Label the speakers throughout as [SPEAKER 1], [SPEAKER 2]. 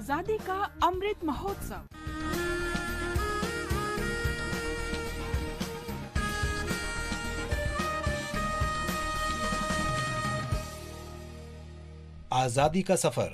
[SPEAKER 1] आजादी का अमृत महोत्सव।
[SPEAKER 2] आजादी का सफर,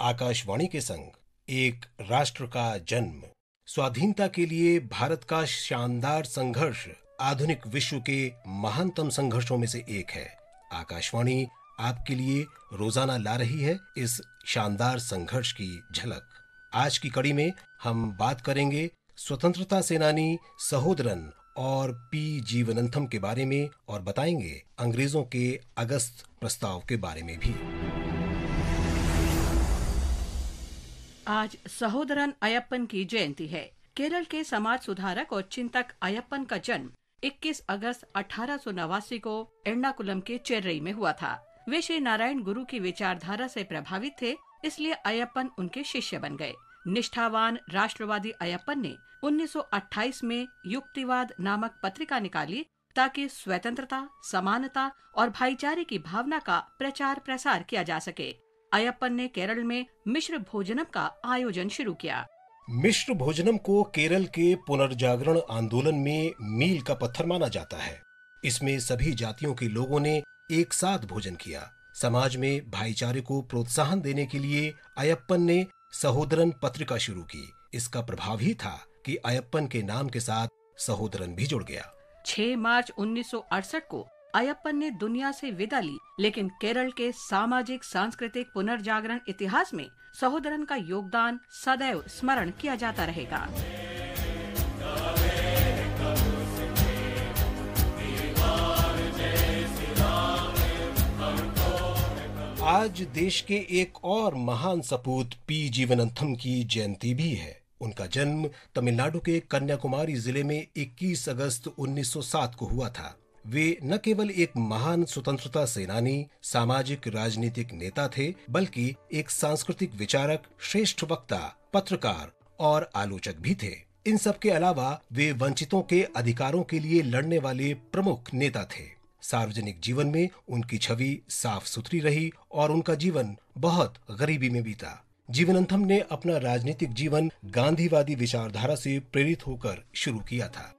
[SPEAKER 2] आकाशवाणी के संग, एक राष्ट्र का जन्म, स्वाधीनता के लिए भारत का शानदार संघर्ष आधुनिक विश्व के महानतम संघर्षों में से एक है। आकाशवाणी आपके लिए रोजाना ला रही है इस शानदार संघर्ष की झलक। आज की कड़ी में हम बात करेंगे स्वतंत्रता सेनानी सहोदरन और पी जीवनंथम के बारे में और बताएंगे अंग्रेजों के अगस्त प्रस्ताव के बारे में भी।
[SPEAKER 3] आज सहोदरन अयप्पन की जयंती है। केरल के समाज सुधारक और चिंतक अयप्पन का जन्म 21 अगस्त 1889 को एर्नाकुलम के चेन्नई में हुआ था। वे श्री नारायण गुरु की विचारधारा से प्रभावित थे, इसलिए अयप्पन उनके शिष्य बन गए। निष्ठावान राष्ट्रवादी अयप्पन ने 1928 में युक्तिवाद नामक पत्रिका निकाली ताकि स्वतंत्रता, समानता और भाईचारे की भावना का प्रचार प्रसार किया जा सके। अयप्पन ने केरल में मिश्र भोजनम का आयोजन शुरू किया।
[SPEAKER 2] मिश्र भोजनम को केरल के पुनर्जागरण आंदोलन में मील का पत्थर माना जाता है। इसमें सभी जातियों के लोगों ने एक साथ भोजन किया। समाज में भाईचारे को प्रोत्साहन देने के लिए अयप्पन ने सहोदरन पत्रिका शुरू की। इसका प्रभाव ही था कि अयप्पन के नाम के साथ सहोदरन भी जुड़ गया।
[SPEAKER 3] 6 मार्च 1968 को अयप्पन ने दुनिया से विदा ली, लेकिन केरल के सामाजिक सांस्कृतिक पुनर्जागरण इतिहास में सहोदरन का योगदान सदैव स्मरण किया जाता रहेगा।
[SPEAKER 2] आज देश के एक और महान सपूत पी जीवनंथम की जयंती भी है। उनका जन्म तमिलनाडु के कन्याकुमारी जिले में 21 अगस्त 1907 को हुआ था। वे न केवल एक महान स्वतंत्रता सेनानी, सामाजिक राजनीतिक नेता थे, बल्कि एक सांस्कृतिक विचारक, श्रेष्ठ वक्ता, पत्रकार और आलोचक भी थे। इन सब के अलावा वे वंचितों के अधिकारों के लिए लड़ने वाले प्रमुख नेता थे। सार्वजनिक जीवन में उनकी छवि साफ सुथरी रही और उनका जीवन बहुत गरीबी में बीता। जीवनंथम ने अपना राजनीतिक जीवन गांधीवादी विचारधारा से प्रेरित होकर शुरू किया था।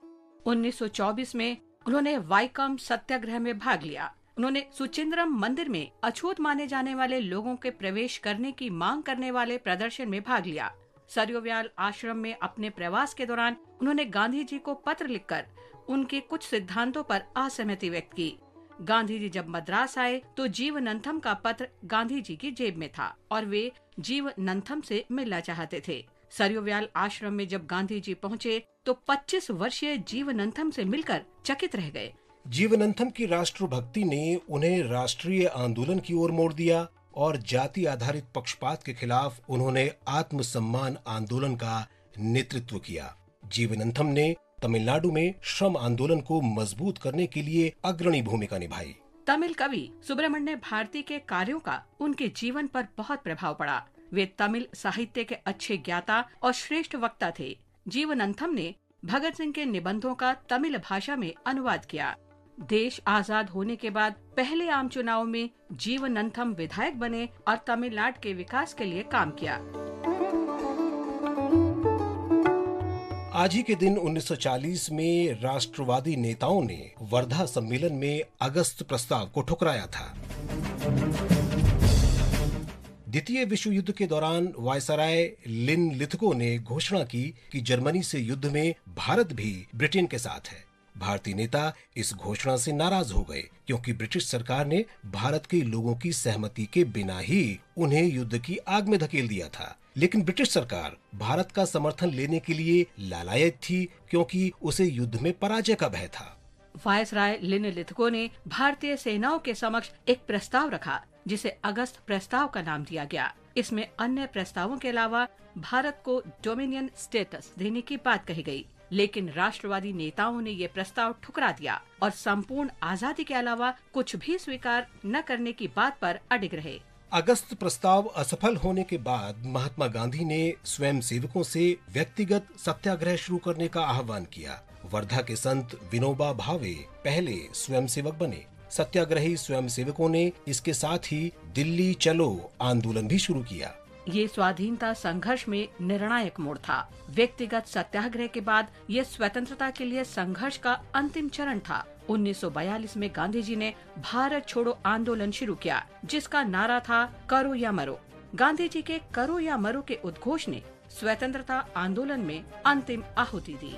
[SPEAKER 3] 1924 में उन्होंने वाइकम सत्याग्रह में भाग लिया। उन्होंने सुचिंद्रम मंदिर में अछूत माने जाने वाले लोगों के प्रवेश करने की मांग करने वाले प्रदर्शन में भाग लिया। सरयोव्याल आश्रम में अपने प्रवास के दौरान उन्होंने गांधी जी को पत्र लिखकर उनके कुछ सिद्धांतों पर असहमति व्यक्त की। गांधी जी जब मद्रास आए तो जीवनंथम का पत्र गांधी जी की जेब में था और वे जीवनंथम से मिलना चाहते थे। सरयोव्याल आश्रम में जब गांधी जी पहुँचे तो 25 वर्षीय जीवनंथम से मिलकर चकित रह गए।
[SPEAKER 2] जीवनंथम की राष्ट्रभक्ति ने उन्हें राष्ट्रीय आंदोलन की ओर मोड़ दिया और जाति आधारित पक्षपात के खिलाफ उन्होंने आत्मसम्मान आंदोलन का नेतृत्व किया। जीवनंथम ने तमिलनाडु में श्रम आंदोलन को मजबूत करने के लिए अग्रणी भूमिका निभाई।
[SPEAKER 3] तमिल कवि सुब्रमण्य भारती के कार्यों का उनके जीवन पर बहुत प्रभाव पड़ा। वे तमिल साहित्य के अच्छे ज्ञाता और श्रेष्ठ वक्ता थे। जीवनंथम ने भगत सिंह के निबंधों का तमिल भाषा में अनुवाद किया। देश आजाद होने के बाद पहले आम चुनाव में जीवनंथम विधायक बने और तमिलनाडु के विकास के लिए काम किया।
[SPEAKER 2] आज ही के दिन 1940 में राष्ट्रवादी नेताओं ने वर्धा सम्मेलन में अगस्त प्रस्ताव को ठुकराया था। द्वितीय विश्व युद्ध के दौरान वायसराय लिन लिथगो ने घोषणा की कि जर्मनी से युद्ध में भारत भी ब्रिटेन के साथ है। भारतीय नेता इस घोषणा से नाराज हो गए क्योंकि ब्रिटिश सरकार ने भारत के लोगों की सहमति के बिना ही उन्हें युद्ध की आग में धकेल दिया था। लेकिन ब्रिटिश सरकार भारत का समर्थन लेने के लिए लालायित थी क्योंकि उसे युद्ध में पराजय का भय था।
[SPEAKER 3] वायसराय लिन लिथगो ने भारतीय सेनाओं के समक्ष एक प्रस्ताव रखा जिसे अगस्त प्रस्ताव का नाम दिया गया। इसमें अन्य प्रस्तावों के अलावा भारत को डोमिनियन स्टेटस देने की बात कही गई, लेकिन राष्ट्रवादी नेताओं ने ये प्रस्ताव ठुकरा दिया और संपूर्ण आजादी के अलावा कुछ भी स्वीकार न करने की बात पर अडिग रहे।
[SPEAKER 2] अगस्त प्रस्ताव असफल होने के बाद महात्मा गांधी ने स्वयं सेवकों से व्यक्तिगत सत्याग्रह शुरू करने का आह्वान किया। वर्धा के संत विनोबा भावे पहले स्वयंसेवक बने। सत्याग्रही स्वयंसेवकों ने इसके साथ ही दिल्ली चलो आंदोलन भी शुरू किया।
[SPEAKER 3] ये स्वाधीनता संघर्ष में निर्णायक मोड़ था। व्यक्तिगत सत्याग्रह के बाद ये स्वतंत्रता के लिए संघर्ष का अंतिम चरण था। 1942 में गांधी जी ने भारत छोड़ो आंदोलन शुरू किया, जिसका नारा था करो या मरो। गांधी जी के करो या मरो के उद्घोष ने स्वतंत्रता आंदोलन में अंतिम आहुति दी।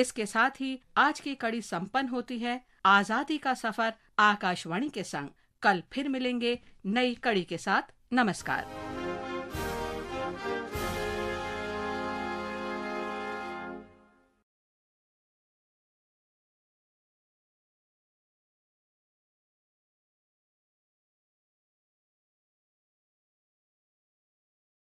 [SPEAKER 3] इसके साथ ही आज की कड़ी संपन्न होती है। आजादी का सफर आकाशवाणी के संग। कल फिर मिलेंगे नई कड़ी के साथ। नमस्कार।